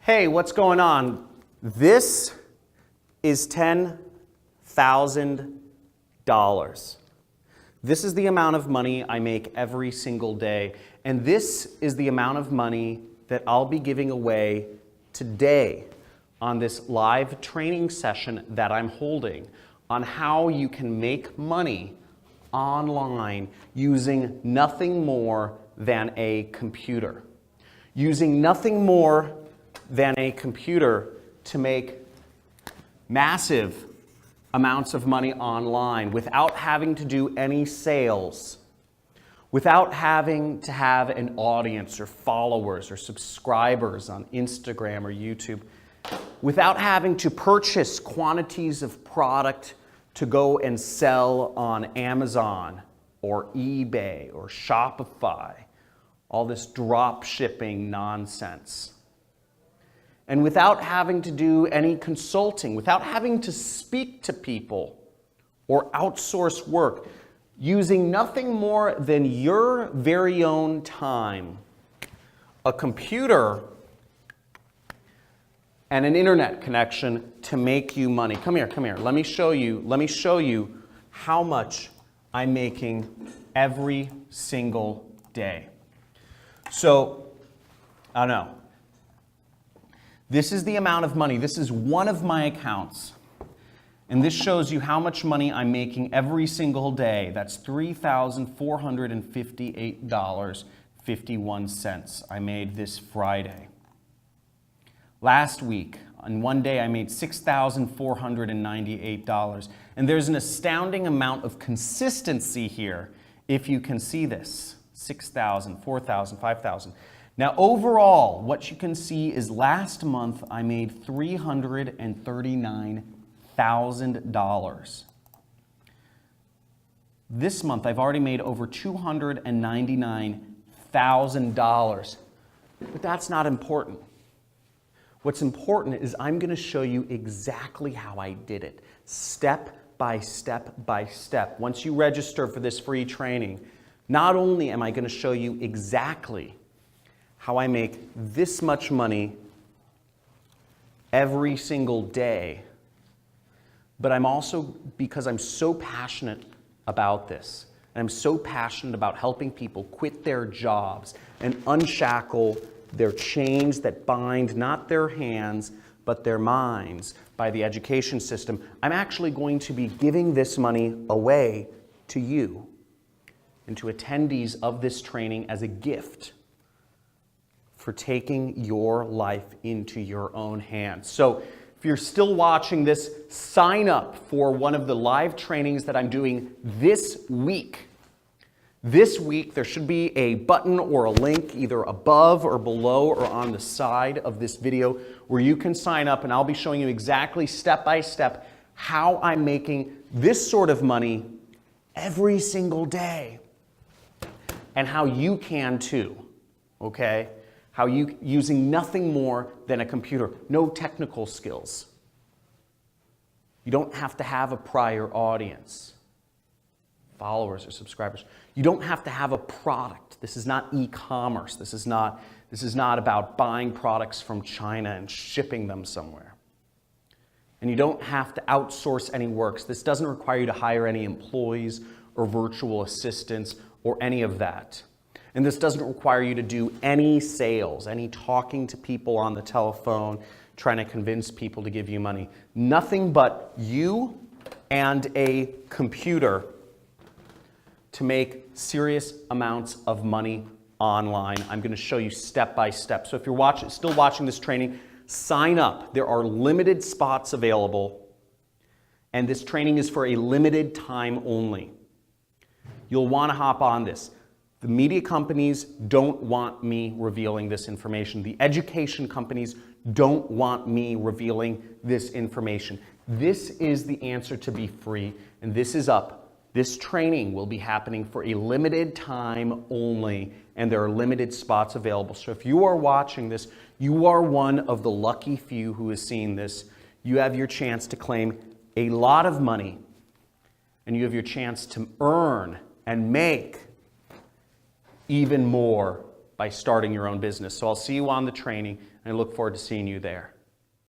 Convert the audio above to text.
Hey, what's going on? This is $10,000. This is the amount of money I make every single day. And this is the amount of money that I'll be giving away today on this live training session that I'm holding on how you can make money online using nothing more than a computer. Using nothing more than a computer to make massive amounts of money online without having to do any sales, without having to have an audience or followers or subscribers on Instagram or YouTube, without having to purchase quantities of product to go and sell on Amazon or eBay or Shopify, all this drop shipping nonsense. And without having to do any consulting, without having to speak to people or outsource work, using nothing more than your very own time, a computer, and an internet connection to make you money. Come here, come here. Let me show you how much I'm making every single day. So, I don't know. This is the amount of money. This is one of my accounts. And this shows you how much money I'm making every single day. That's $3,458.51 I made this Friday. Last week, on one day, I made $6,498. And there's an astounding amount of consistency here, if you can see this. 6,000, 4,000, 5,000. Now, overall, what you can see is last month I made $339,000. This month I've already made over $299,000. But that's not important. What's important is I'm going to show you exactly how I did it, step by step by step. Once you register for this free training, not only am I going to show you exactly how I make this much money every single day, but I'm also, because I'm so passionate about this, and I'm so passionate about helping people quit their jobs and unshackle their chains that bind not their hands, but their minds by the education system, I'm actually going to be giving this money away to you and to attendees of this training as a gift for taking your life into your own hands. So if you're still watching this, sign up for one of the live trainings that I'm doing this week. This week, there should be a button or a link either above or below or on the side of this video where you can sign up, and I'll be showing you exactly step by step how I'm making this sort of money every single day and how you can too, okay? How you, using nothing more than a computer, no technical skills. You don't have to have a prior audience, followers or subscribers. You don't have to have a product. This is not e-commerce. This is not about buying products from China and shipping them somewhere. And you don't have to outsource any work. This doesn't require you to hire any employees or virtual assistants or any of that. And this doesn't require you to do any sales, any talking to people on the telephone, trying to convince people to give you money. Nothing but you and a computer to make serious amounts of money online. I'm going to show you step by step. So if you're still watching this training, sign up. There are limited spots available, and this training is for a limited time only. You'll want to hop on this. The media companies don't want me revealing this information. The education companies don't want me revealing this information. This is the answer to be free, and this is up. This training will be happening for a limited time only, and there are limited spots available. So if you are watching this, you are one of the lucky few who has seen this. You have your chance to claim a lot of money, and you have your chance to earn and make even more by starting your own business. So I'll see you on the training, and I look forward to seeing you there.